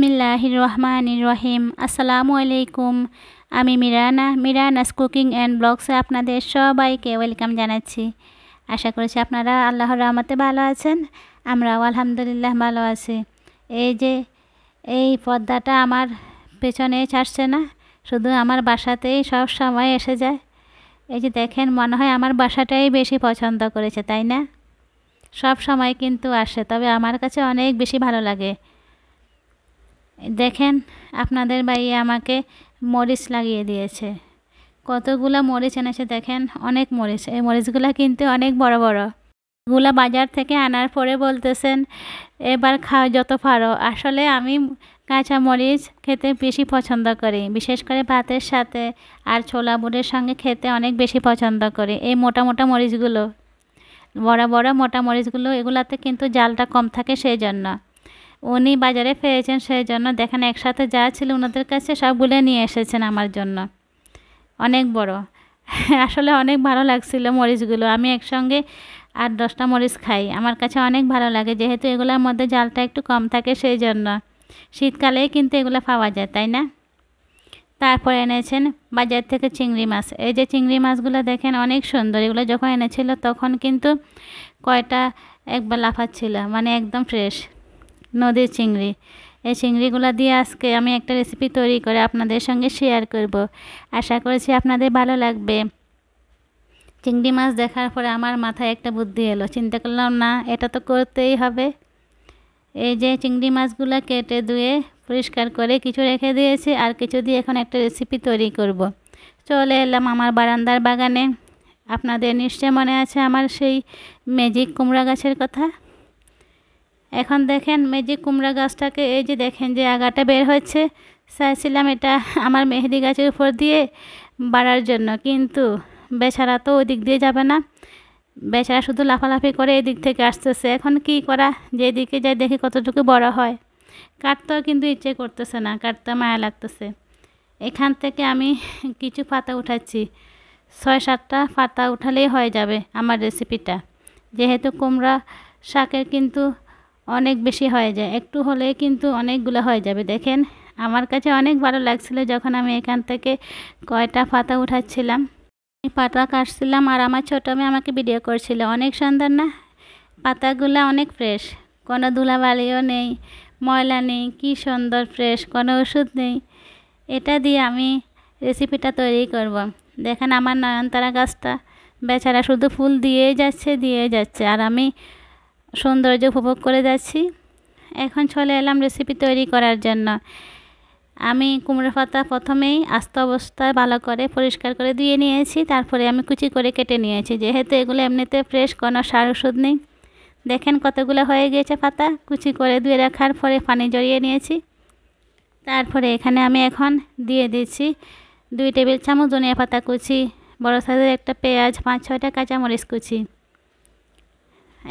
বিসমিল্লাহির রহমানির রহিম। আসসালামু আলাইকুম। আমি মিরানাস কুকিং অ্যান্ড ব্লগসে আপনাদের সবাইকে ওয়েলকাম জানাচ্ছি। আশা করছি আপনারা আল্লাহর রহমতে ভালো আছেন। আমরাও আলহামদুলিল্লাহ ভালো আছি। এই যে এই পর্দাটা আমার পেছনে ছাড়ছে না, শুধু আমার বাসাতেই সব সময় এসে যায়। এই যে দেখেন, মনে হয় আমার বাসাটাই বেশি পছন্দ করেছে, তাই না? সব সময় কিন্তু আসে, তবে আমার কাছে অনেক বেশি ভালো লাগে। দেখেন, আপনাদের ভাইয়া আমাকে মরিচ লাগিয়ে দিয়েছে। কতগুলো মরিচ এনেছে দেখেন, অনেক মরিচ। এই মরিচগুলো কিন্তু অনেক বড় বড়। এগুলো বাজার থেকে আনার পরে বলতেছেন এবার খাও যত পারো। আসলে আমি কাঁচা মরিচ খেতে বেশি পছন্দ করি, বিশেষ করে ভাতের সাথে আর ছোলা বুটের সঙ্গে খেতে অনেক বেশি পছন্দ করি। এই মোটা মোটা মরিচগুলো, বড় বড় মোটা মরিচগুলো, এগুলাতে কিন্তু জালটা কম থাকে, সেই জন্য উনি বাজারে পেয়েছেন। সেই জন্য দেখেন একসাথে যা ছিল ওনাদের কাছে সবগুলো নিয়ে এসেছেন আমার জন্য, অনেক বড়। আসলে অনেক ভালো লাগছিল মরিচগুলো। আমি একসঙ্গে 8-10টা মরিচ খাই, আমার কাছে অনেক ভালো লাগে, যেহেতু এগুলোর মধ্যে জালটা একটু কম থাকে, সেই জন্য। শীতকালেই কিন্তু এগুলো পাওয়া যায়, তাই না? তারপর এনেছেন বাজার থেকে চিংড়ি মাছ। এই যে চিংড়ি মাছগুলো দেখেন অনেক সুন্দর। এগুলো যখন এনেছিল তখন কিন্তু কয়টা একবার লাফাচ্ছিল, মানে একদম ফ্রেশ নদীর চিংড়ি। এই চিংড়িগুলো দিয়ে আজকে আমি একটা রেসিপি তৈরি করে আপনাদের সঙ্গে শেয়ার করব। আশা করছি আপনাদের ভালো লাগবে। চিংড়ি মাছ দেখার পরে আমার মাথায় একটা বুদ্ধি এলো, চিন্তা করলাম না এটা তো করতেই হবে। এই যে চিংড়ি মাছগুলো কেটে ধুয়ে পরিষ্কার করে কিছু রেখে দিয়েছি, আর কিছু দিয়ে এখন একটা রেসিপি তৈরি করব। চলে এলাম আমার বারান্দার বাগানে। আপনাদের নিশ্চয় মনে আছে আমার সেই ম্যাজিক কুমড়া গাছের কথা। এখন দেখেন ম্যাজিক কুমড়া গাছটাকে, এই যে দেখেন যে আগাটা বের হচ্ছে, চাইছিলাম এটা আমার মেহেদি গাছের উপর দিয়ে বাড়ার জন্য, কিন্তু বেচারা তো ওই দিক দিয়ে যাবে না। বেচারা শুধু লাফালাফি করে এদিক থেকে আসতেছে। এখন কি করা, যেদিকে যাই দেখি কতটুকু বড় হয়। কাটতেও কিন্তু ইচ্ছে করতেছে না, কাটতে মায়া লাগতেছে। এখান থেকে আমি কিছু পাতা উঠাচ্ছি, 6-7টা পাতা উঠালেই হয়ে যাবে আমার রেসিপিটা। যেহেতু কুমড়া শাকের কিন্তু অনেক বেশি হয়ে যায়, একটু হলে কিন্তু অনেকগুলো হয়ে যাবে। দেখেন আমার কাছে অনেক ভালো লাগছিল যখন আমি এখান থেকে কয়টা পাতা উঠাচ্ছিলাম, পাতা কাটছিলাম, আর আমার ছোটো মেয়ে আমাকে ভিডিও করছিল। অনেক সুন্দর না? পাতাগুলো অনেক ফ্রেশ, কোনো ধুলাবালিও নেই, ময়লা নেই, কি সুন্দর ফ্রেশ, কোনো ওষুধ নেই। এটা দিয়ে আমি রেসিপিটা তৈরি করব। দেখেন আমার নয়নতারা গাছটা, বেচারা শুধু ফুল দিয়ে যাচ্ছে, আর আমি সৌন্দর্য উপভোগ করে যাচ্ছি। এখন চলে এলাম রেসিপি তৈরি করার জন্য। আমি কুমড়ো পাতা প্রথমেই আস্ত অবস্থায় ভালো করে পরিষ্কার করে ধুয়ে নিয়েছি, তারপরে আমি কুচি করে কেটে নিয়েছি, যেহেতু এগুলো এমনিতে ফ্রেশ, কোনো সার ওষুধ নেই। দেখেন কতগুলো হয়ে গিয়েছে পাতা, কুচি করে ধুয়ে রাখার পরে পানি জড়িয়ে নিয়েছি। তারপরে এখানে আমি এখন দিয়ে দিচ্ছি 2 টেবিল চামচ ধনিয়া পাতা কুচি, বড় সাইজের একটা পেঁয়াজ, 5-6টা কাঁচামরিচ কুচি।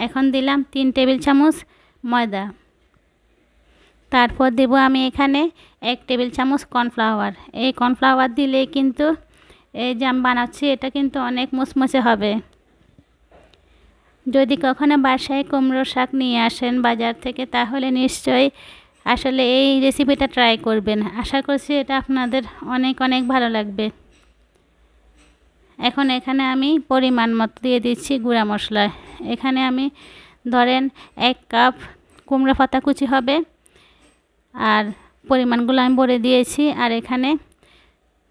এখন দিলাম 3 টেবিল চামচ ময়দা। তারপর দেব আমি এখানে 1 টেবিল চামচ কর্নফ্লাওয়ার। এই কর্নফ্লাওয়ার দিলেই কিন্তু এই যে আমি বানাচ্ছি এটা কিন্তু অনেক মুচমুচে হবে। যদি কখনো বাসায় কুমড়ো শাক নিয়ে আসেন বাজার থেকে, তাহলে নিশ্চয়ই আসলে এই রেসিপিটা ট্রাই করবেন। আশা করছি এটা আপনাদের অনেক অনেক ভালো লাগবে। এখন এখানে আমি পরিমাণ মতো দিয়ে দিচ্ছি গুঁড়া মশলা। এখানে আমি ধরেন 1 কাপ কুমড়ো পাতা কুচি হবে, আর পরিমাণগুলো আমি বলে দিয়েছি। আর এখানে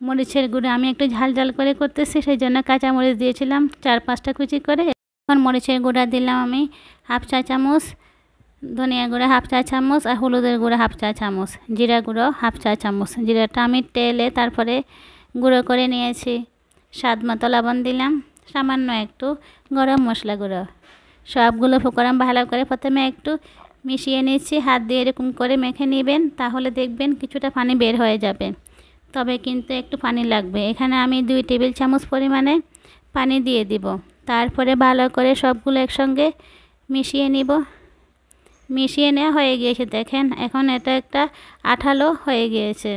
মরিচের গুঁড়ো আমি একটু ঝাল ঝাল করে করতেছি, সেই জন্য কাঁচা মরিচ দিয়েছিলাম 4-5টা কুচি করে। এখন মরিচের গুঁড়া দিলাম আমি 1/2 চা চামচ, ধনিয়া গুঁড়া 1/2 চা চামচ, আর হলুদের গুঁড়া 1/2 চা চামচ, জিরা গুঁড়ো 1/2 চা চামচ। জিরাটা আমি তেলে তারপরে গুঁড়ো করে নিয়েছি। স্বাদ মতো লবণ দিলাম, সামান্য একটু গরম মশলা গুঁড়ো। সবগুলো উপকরণ ভালো করে প্রথমে একটু মিশিয়ে নিচ্ছি। হাত দিয়ে এরকম করে মেখে নেবেন, তাহলে দেখবেন কিছুটা পানি বের হয়ে যাবে, তবে কিন্তু একটু পানি লাগবে। এখানে আমি 2 টেবিল চামচ পরিমাণে পানি দিয়ে দিব। তারপরে ভালো করে সবগুলো একসঙ্গে মিশিয়ে নিব। মিশিয়ে নেওয়া হয়ে গিয়েছে, দেখেন এখন এটা একটা আঠালো হয়ে গিয়েছে।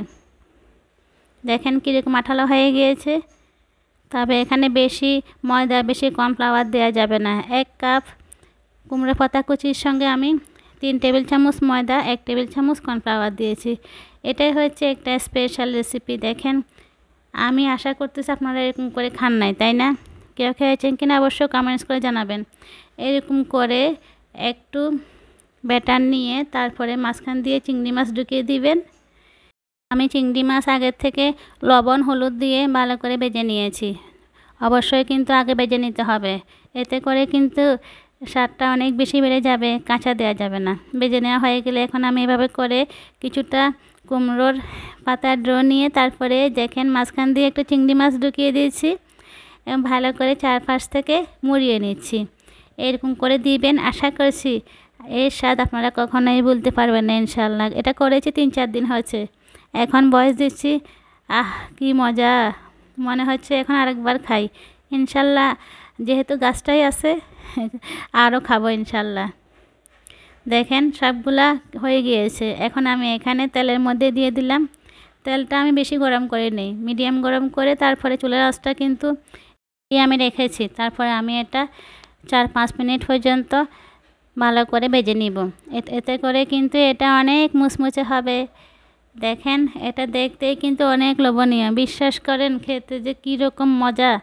দেখেন কীরকম আঠালো হয়ে গিয়েছে। তবে এখানে বেশি ময়দা, বেশি কর্নফ্লাওয়ার দেওয়া যাবে না। 1 কাপ কুমড়ো পাতা কুচির সঙ্গে আমি 3 টেবিল চামচ ময়দা, 1 টেবিল চামচ কর্নফ্লাওয়ার দিয়েছি। এটাই হচ্ছে একটা স্পেশাল রেসিপি। দেখেন, আমি আশা করতেছি আপনারা এরকম করে খান নাই, তাই না? কেউ খেয়েছেন কিনা অবশ্যই কমেন্টস করে জানাবেন। এরকম করে একটু ব্যাটার নিয়ে তারপরে মাঝখান দিয়ে চিংড়ি মাছ ঢুকিয়ে দিবেন। আমি চিংড়ি মাছ আগের থেকে লবণ হলুদ দিয়ে ভালো করে ভেজে নিয়েছি। অবশ্যই কিন্তু আগে ভেজে নিতে হবে, এতে করে কিন্তু স্বাদটা অনেক বেশি বেড়ে যাবে, কাঁচা দেওয়া যাবে না। ভেজে নেওয়া হয়ে গেলে এখন আমি এভাবে করে কিছুটা কুমড়োর পাতার ড্রো নিয়ে তারপরে দেখেন মাঝখান দিয়ে একটু চিংড়ি মাছ ঢুকিয়ে দিয়েছি এবং ভালো করে চারপাশ থেকে মুড়িয়ে নিচ্ছি। এরকম করে দিবেন, আশা করছি এর স্বাদ আপনারা কখনোই ভুলতে পারবেন না ইনশাআল্লাহ। এটা করেছি 3-4 দিন হয়েছে, এখন বয়স দিচ্ছি, কি মজা, মনে হচ্ছে এখন আরেকবার খাই ইনশাআল্লাহ। যেহেতু গাছটাই আছে আরও খাবো ইনশাআল্লাহ। দেখেন সবগুলা হয়ে গিয়েছে। এখন আমি এখানে তেলের মধ্যে দিয়ে দিলাম। তেলটা আমি বেশি গরম করে নিই, মিডিয়াম গরম করে তারপরে চুলার আঁচটা কিন্তু আমি রেখেছি। তারপরে আমি এটা 4-5 মিনিট পর্যন্ত ভালো করে ভেজে নিব। এতে করে কিন্তু এটা অনেক মুচমুচে হবে। দেখেন, এটা দেখতেই কিন্তু অনেক লোভনীয়, বিশ্বাস করেন খেতে যে কীরকম মজা।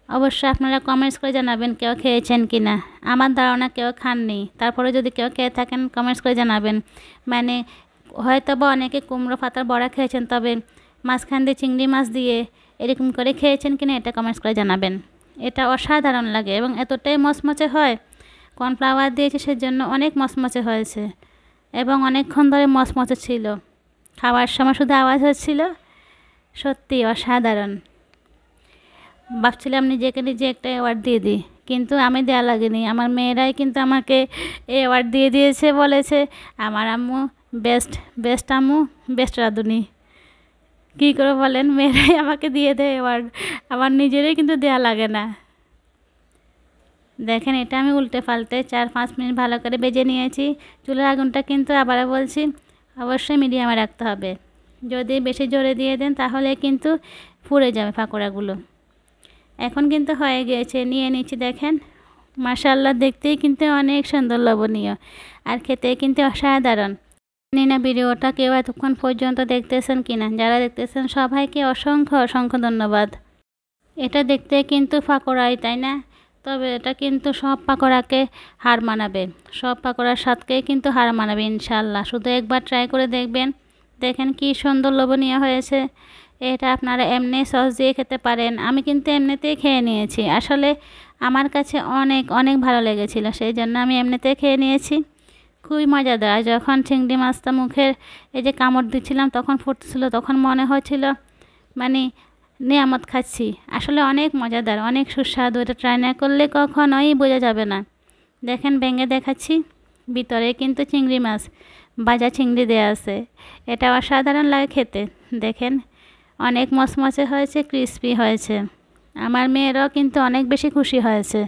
অবশ্যই আপনারা কমেন্টস করে জানাবেন কেউ খেয়েছেন কি না। আমার ধারণা কেউ খাননি, তারপরে যদি কেউ খেয়ে থাকেন কমেন্টস করে জানাবেন। মানে হয়তো বা অনেকে কুমড়ো পাতার বড়া খেয়েছেন, তবে মাঝখান দিয়ে চিংড়ি মাছ দিয়ে এরকম করে খেয়েছেন কিনা এটা কমেন্টস করে জানাবেন। এটা অসাধারণ লাগে এবং এতটাই মচমচে হয়। কর্নফ্লাওয়ার দিয়েছে সেজন্য অনেক মচমচে হয়েছে এবং অনেকক্ষণ ধরে মচমচে ছিল। খাওয়ার সময় শুধু আওয়াজ হচ্ছিল, সত্যি অসাধারণ। ভাবছিলাম নিজেকে নিজে একটা অ্যাওয়ার্ড দিয়ে দিই, কিন্তু আমি দেওয়া লাগেনি, আমার মেয়েরাই কিন্তু আমাকে এই অ্যাওয়ার্ড দিয়ে দিয়েছে, বলেছে আমার আম্মু বেস্ট আম্মু, বেস্ট রাঁধুনি। কী করে বলেন, মেয়েরাই আমাকে দিয়ে দেয় অ্যাওয়ার্ড, আমার নিজেরই কিন্তু দেওয়া লাগে না। দেখেন, এটা আমি উল্টে পাল্টে 4-5 মিনিট ভালো করে ভেজে নিয়েছি। চুলার আগুনটা কিন্তু আবারও বলছি অবশ্যই মিডিয়ামে রাখতে হবে। যদি বেশি জোরে দিয়ে দেন তাহলে কিন্তু পুড়ে যাবে পাকোড়াগুলো। এখন কিন্তু হয়ে গিয়েছে, নিয়ে নিচ্ছি। দেখেন মাশাআল্লাহ, দেখতেই কিন্তু অনেক সুন্দর লোভনীয় আর খেতে কিন্তু অসাধারণ। জানি না ভিডিওটা কেউ এতক্ষণ পর্যন্ত দেখতেছেন কিনা, যারা দেখতেছেন সবাইকে অসংখ্য অসংখ্য ধন্যবাদ। এটা দেখতে কিন্তু পাকোড়াই, তাই না? তবে এটা কিন্তু সব পাকোড়াকে হার মানাবে, সব পাকোড়ার স্বাদকেই কিন্তু হার মানাবে ইনশাআল্লাহ। শুধু একবার ট্রাই করে দেখবেন। দেখেন কি সুন্দর লোভনীয় হয়েছে। এটা আপনারা এমনি সস দিয়ে খেতে পারেন, আমি কিন্তু এমনিতেই খেয়ে নিয়েছি। আসলে আমার কাছে অনেক অনেক ভালো লেগেছিল, সেই জন্য আমি এমনিতেই খেয়ে নিয়েছি। খুবই মজাদার। যখন চিংড়ি মাছটা মুখের এই যে কামড় দিচ্ছিলাম তখন ফুটছিল, তখন মনে হচ্ছিল মানে নিয়ামত খাচ্ছি। আসলে অনেক মজাদার, অনেক সুস্বাদু। এটা ট্রাই না করলে কখনোই বোঝা যাবে না। দেখেন ভেঙে দেখাচ্ছি, ভিতরে কিন্তু চিংড়ি মাছ, ভাজা চিংড়ি দেওয়া আছে। এটা অসাধারণ লাগে খেতে। দেখেন অনেক মচমচে হয়েছে, ক্রিস্পি হয়েছে। আমার মেয়েরাও কিন্তু অনেক বেশি খুশি হয়েছে।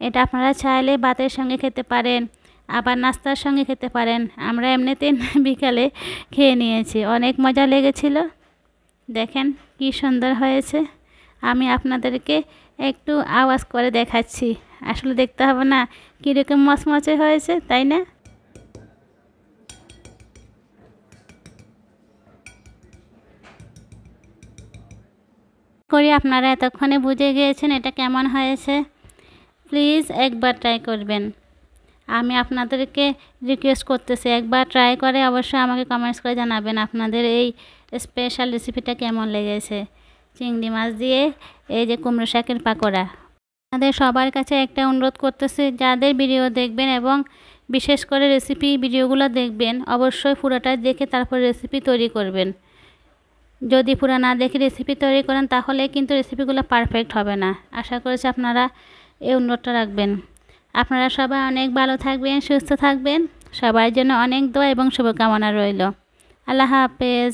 এটা আপনারা চাইলে ভাতের সঙ্গে খেতে পারেন, আবার নাস্তার সঙ্গে খেতে পারেন। আমরা এমনিতেই বিকালে খেয়ে নিয়েছি, অনেক মজা লেগেছিল। দেখেন কি সুন্দর হয়েছে। আমি আপনাদেরকে একটু আওয়াজ করে দেখাচ্ছি, আসলে দেখতে হবে না কীরকম মচমচে হয়েছে, তাই না? করি আপনারা এতক্ষণে বুঝে গিয়েছেন এটা কেমন হয়েছে। প্লিজ একবার ট্রাই করবেন। আমি আপনাদেরকে রিকোয়েস্ট করতেছি, একবার ট্রাই করে অবশ্যই আমাকে কমেন্টস করে জানাবেন আপনাদের এই স্পেশাল রেসিপিটা কেমন লেগেছে। চিংড়ি মাছ দিয়ে এই যে কুমড়ো শাকের পাকোড়া। আপনাদের সবার কাছে একটা অনুরোধ করতেছি, যাদের ভিডিও দেখবেন এবং বিশেষ করে রেসিপি ভিডিওগুলো দেখবেন, অবশ্যই পুরোটা দেখে তারপর রেসিপি তৈরি করবেন। যদি পুরো না দেখে রেসিপি তৈরি করেন তাহলে কিন্তু রেসিপিগুলো পারফেক্ট হবে না। আশা করছি আপনারা এই অনুরোধটা রাখবেন। আপনারা সবাই অনেক ভালো থাকবেন, সুস্থ থাকবেন। সবার জন্য অনেক দোয়া এবং শুভকামনা রইল। আল্লাহ হাফেজ।